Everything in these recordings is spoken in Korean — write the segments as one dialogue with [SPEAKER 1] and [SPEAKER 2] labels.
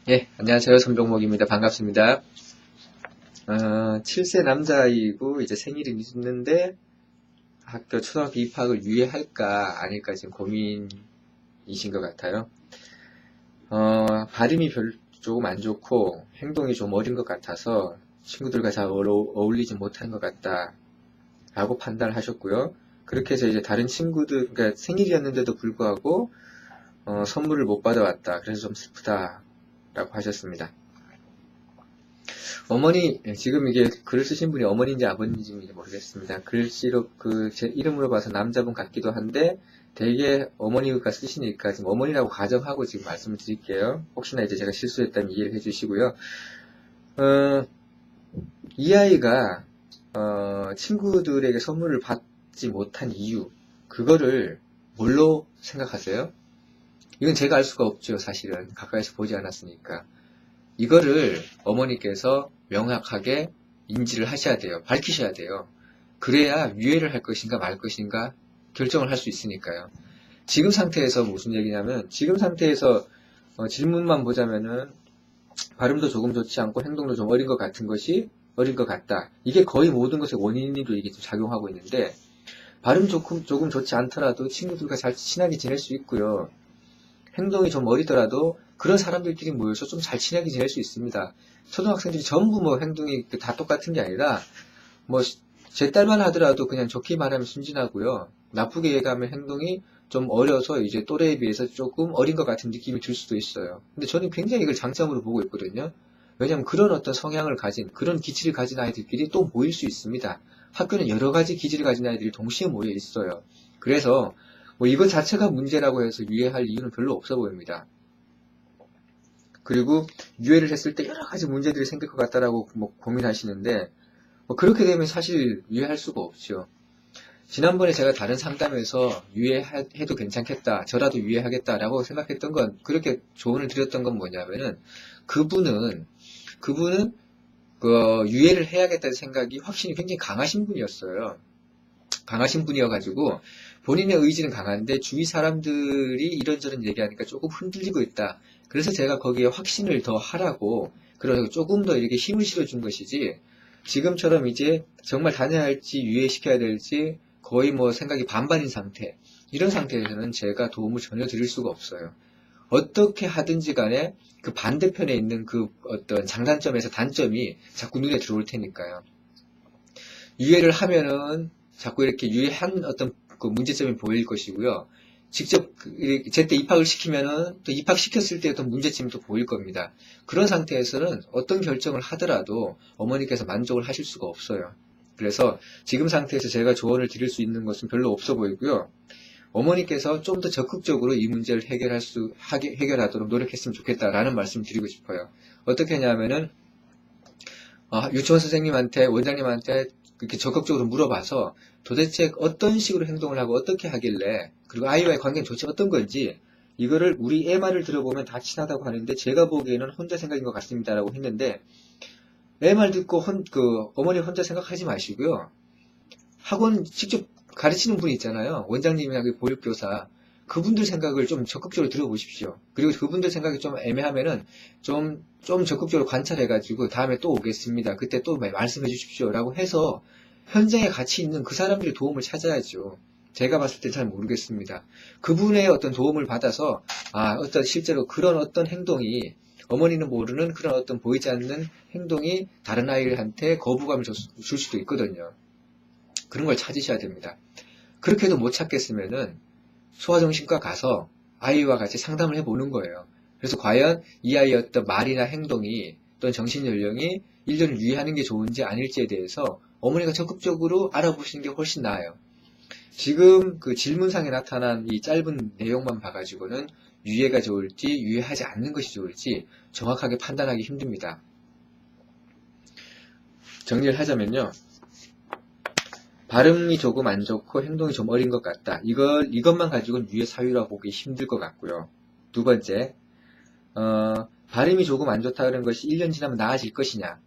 [SPEAKER 1] 예, 안녕하세요. 손병목입니다. 반갑습니다. 7세 남자이고 이제 생일이 있는데 초등학교 입학을 유예할까 아닐까 지금 고민이신 것 같아요. 발음이 조금 안 좋고 행동이 좀 어린 것 같아서 친구들과 잘 어울리지 못한 것 같다라고 판단을 하셨고요. 그렇게 해서 이제 다른 친구들, 그러니까 생일이었는데도 불구하고 선물을 못 받아왔다. 그래서 좀 슬프다라고 하셨습니다. 어머니, 지금 이게 글을 쓰신 분이 어머니인지 아버님인지 모르겠습니다. 글씨로 제 이름으로 봐서 남자분 같기도 한데 되게 어머니가 쓰시니까 지금 어머니라고 가정하고 지금 말씀을 드릴게요. 혹시나 이제 제가 실수했다면 이해를 해주시고요. 이 아이가 친구들에게 선물을 받지 못한 이유, 그거를 뭘로 생각하세요? 이건 제가 알 수가 없죠, 사실은. 가까이서 보지 않았으니까. 이거를 어머니께서 명확하게 인지를 하셔야 돼요. 밝히셔야 돼요. 그래야 유예를 할 것인가 말 것인가 결정을 할 수 있으니까요. 지금 상태에서 무슨 얘기냐면, 지금 상태에서 질문만 보자면은 발음도 조금 좋지 않고 행동도 좀 어린 것 같은 것이 어린 것 같다. 이게 거의 모든 것의 원인으로 이게 좀 작용하고 있는데, 발음 조금 좋지 않더라도 친구들과 잘 친하게 지낼 수 있고요. 행동이 좀 어리더라도 그런 사람들끼리 모여서 좀 잘 친하게 지낼 수 있습니다. 초등학생들이 전부 뭐 행동이 다 똑같은 게 아니라 뭐 제 딸만 하더라도 그냥 좋게 말하면 순진하고요. 나쁘게 얘기하면 행동이 좀 어려서 이제 또래에 비해서 조금 어린 것 같은 느낌이 들 수도 있어요. 근데 저는 굉장히 이걸 장점으로 보고 있거든요. 왜냐하면 그런 어떤 성향을 가진, 그런 기질을 가진 아이들끼리 또 모일 수 있습니다. 학교는 여러 가지 기질을 가진 아이들이 동시에 모여 있어요. 그래서 뭐 이것 자체가 문제라고 해서 유예할 이유는 별로 없어 보입니다. 그리고 유예를 했을 때 여러 가지 문제들이 생길 것 같다라고 뭐 고민하시는데 뭐 그렇게 되면 사실 유예할 수가 없죠. 지난번에 제가 다른 상담에서 유예해도 괜찮겠다, 저라도 유예하겠다라고 생각했던 건, 그렇게 조언을 드렸던 건 뭐냐면은 그분은 유예를 해야겠다는 생각이 확신이 굉장히 강하신 분이었어요. 강하신 분이어가지고 본인의 의지는 강한데 주위 사람들이 이런저런 얘기하니까 조금 흔들리고 있다. 그래서 제가 거기에 확신을 더 하라고, 그래서 조금 더 이렇게 힘을 실어준 것이지, 지금처럼 이제 정말 다녀야 할지 유예시켜야 될지 거의 뭐 생각이 반반인 상태, 이런 상태에서는 제가 도움을 전혀 드릴 수가 없어요. 어떻게 하든지 간에 그 반대편에 있는 그 어떤 장단점에서 단점이 자꾸 눈에 들어올 테니까요. 유예를 하면은 자꾸 이렇게 유예한 어떤 그 문제점이 보일 것이고요. 직접 제때 입학을 시키면은 또 입학시켰을 때 어떤 문제점이 또 보일 겁니다. 그런 상태에서는 어떤 결정을 하더라도 어머니께서 만족을 하실 수가 없어요. 그래서 지금 상태에서 제가 조언을 드릴 수 있는 것은 별로 없어 보이고요. 어머니께서 좀 더 적극적으로 이 문제를 해결하도록 노력했으면 좋겠다라는 말씀을 드리고 싶어요. 어떻게 하냐면은 유치원 선생님한테, 원장님한테 그렇게 적극적으로 물어봐서 도대체 어떤 식으로 행동을 하고 어떻게 하길래, 그리고 아이와의 관계는 도대체 어떤 건지, 이거를 우리 애 말을 들어보면 다 친하다고 하는데 제가 보기에는 혼자 생각인 것 같습니다라고 했는데, 애 말 듣고 어머니 혼자 생각하지 마시고요. 학원 직접 가르치는 분이 있잖아요. 원장님이나 그 보육교사. 그분들 생각을 좀 적극적으로 들어보십시오. 그리고 그분들 생각이 좀 애매하면은 좀 적극적으로 관찰해가지고 다음에 또 오겠습니다. 그때 또 말씀해 주십시오. 라고 해서 현장에 같이 있는 그 사람들의 도움을 찾아야죠. 제가 봤을 때 잘 모르겠습니다. 그분의 어떤 도움을 받아서, 실제로 그런 어떤 행동이, 어머니는 모르는 그런 어떤 보이지 않는 행동이 다른 아이한테 거부감을 줄 수도 있거든요. 그런 걸 찾으셔야 됩니다. 그렇게 해도 못 찾겠으면은 소아정신과 가서 아이와 같이 상담을 해보는 거예요. 그래서 과연 이 아이의 어떤 말이나 행동이 또는 정신연령이 1년을 유예하는 게 좋은지 아닐지에 대해서 어머니가 적극적으로 알아보시는 게 훨씬 나아요. 지금 그 질문상에 나타난 이 짧은 내용만 봐가지고는 유예가 좋을지 유예하지 않는 것이 좋을지 정확하게 판단하기 힘듭니다. 정리를 하자면요. 발음이 조금 안 좋고 행동이 좀 어린 것 같다. 이것만 가지고는 유예 사유라고 보기 힘들 것 같고요. 두 번째, 발음이 조금 안 좋다 그런 것이 1년 지나면 나아질 것이냐?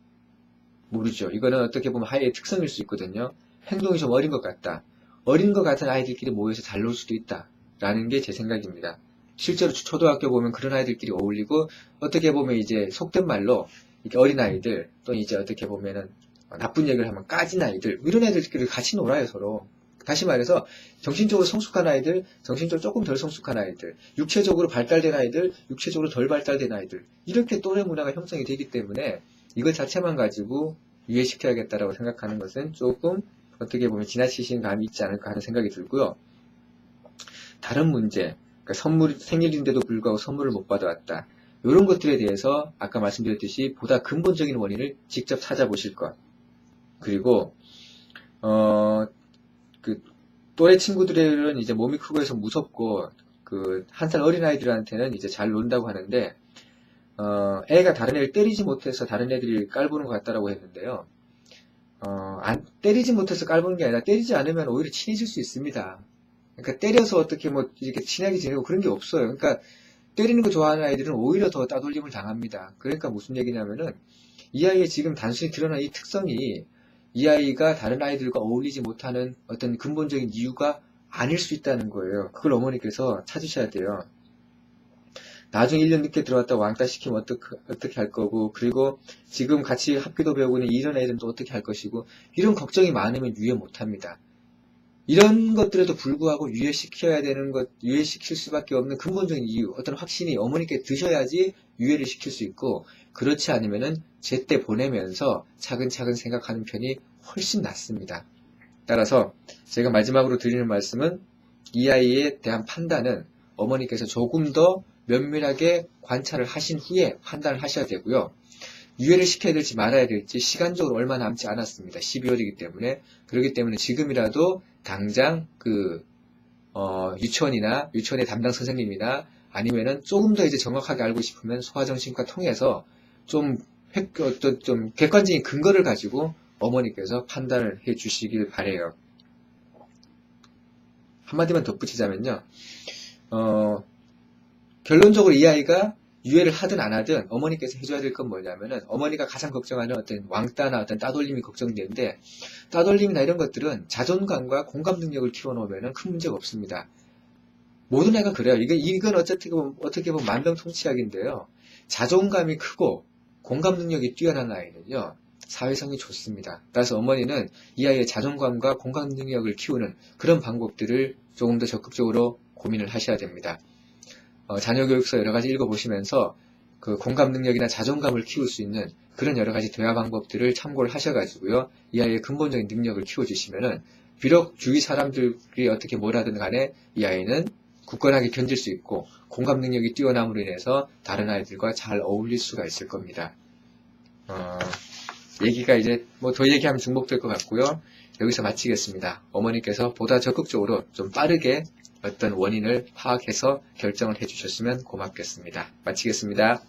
[SPEAKER 1] 모르죠. 이거는 어떻게 보면 아이의 특성일 수 있거든요. 행동이 좀 어린 것 같다. 어린 것 같은 아이들끼리 모여서 잘 놀 수도 있다. 라는 게 제 생각입니다. 실제로 초등학교 보면 그런 아이들끼리 어울리고, 어떻게 보면 이제 속된 말로 이렇게 어린아이들, 또는 이제 어떻게 보면은 나쁜 얘기를 하면 까진 아이들, 이런 애들끼리 같이 놀아요, 서로. 다시 말해서 정신적으로 성숙한 아이들, 정신적으로 조금 덜 성숙한 아이들, 육체적으로 발달된 아이들, 육체적으로 덜 발달된 아이들, 이렇게 또래 문화가 형성이 되기 때문에 이것 자체만 가지고 유예시켜야겠다라고 생각하는 것은 조금 어떻게 보면 지나치신 감이 있지 않을까 하는 생각이 들고요. 다른 문제, 그러니까 생일인데도 불구하고 선물을 못 받아왔다. 이런 것들에 대해서 아까 말씀드렸듯이 보다 근본적인 원인을 직접 찾아보실 것. 그리고 또래 친구들은 이제 몸이 크고 해서 무섭고, 한 살 어린 아이들한테는 이제 잘 논다고 하는데, 애가 다른 애를 때리지 못해서 다른 애들이 깔보는 것 같다라고 했는데요. 때리지 못해서 깔보는 게 아니라 때리지 않으면 오히려 친해질 수 있습니다. 그러니까 때려서 어떻게 뭐 이렇게 친하게 지내고 그런 게 없어요. 그러니까 때리는 거 좋아하는 아이들은 오히려 더 따돌림을 당합니다. 그러니까 무슨 얘기냐면은 이 아이의 지금 단순히 드러난 이 특성이 이 아이가 다른 아이들과 어울리지 못하는 어떤 근본적인 이유가 아닐 수 있다는 거예요. 그걸 어머니께서 찾으셔야 돼요. 나중에 1년 늦게 들어왔다고 왕따 시키면 어떻게 할 거고, 그리고 지금 같이 합기도 배우고 있는 이런 애들은 또 어떻게 할 것이고, 이런 걱정이 많으면 유예 못 합니다. 이런 것들에도 불구하고 유예시켜야 되는 것, 유예시킬 수밖에 없는 근본적인 이유, 어떤 확신이 어머니께 드셔야지 유예를 시킬 수 있고, 그렇지 않으면은 제때 보내면서 차근차근 생각하는 편이 훨씬 낫습니다. 따라서 제가 마지막으로 드리는 말씀은 이 아이에 대한 판단은 어머니께서 조금 더 면밀하게 관찰을 하신 후에 판단을 하셔야 되고요. 유예를 시켜야 될지 말아야 될지 시간적으로 얼마 남지 않았습니다. 12월이기 때문에. 그렇기 때문에 지금이라도 당장 유치원의 담당 선생님이나 아니면은 조금 더 이제 정확하게 알고 싶으면 소아정신과 통해서 좀 객관적인 근거를 가지고 어머니께서 판단을 해 주시길 바래요. 한마디만 덧붙이자면요. 결론적으로 이 아이가 유예를 하든 안 하든 어머니께서 해줘야 될 건 뭐냐면은 어머니가 가장 걱정하는 어떤 왕따나 어떤 따돌림이 걱정되는데, 따돌림이나 이런 것들은 자존감과 공감 능력을 키워놓으면 큰 문제가 없습니다. 모든 애가 그래요. 이건 어떻게 보면 만병통치약인데요. 자존감이 크고 공감 능력이 뛰어난 아이는요, 사회성이 좋습니다. 따라서 어머니는 이 아이의 자존감과 공감 능력을 키우는 그런 방법들을 조금 더 적극적으로 고민을 하셔야 됩니다. 자녀교육서 여러 가지 읽어보시면서 그 공감 능력이나 자존감을 키울 수 있는 그런 여러 가지 대화 방법들을 참고를 하셔가지고요, 이 아이의 근본적인 능력을 키워주시면은 비록 주위 사람들이 어떻게 뭐라든 간에 이 아이는 굳건하게 견딜 수 있고 공감 능력이 뛰어남으로 인해서 다른 아이들과 잘 어울릴 수가 있을 겁니다. 얘기가 이제 뭐 더 얘기하면 중복될 것 같고요. 여기서 마치겠습니다. 어머니께서 보다 적극적으로 좀 빠르게 어떤 원인을 파악해서 결정을 해주셨으면 고맙겠습니다. 마치겠습니다.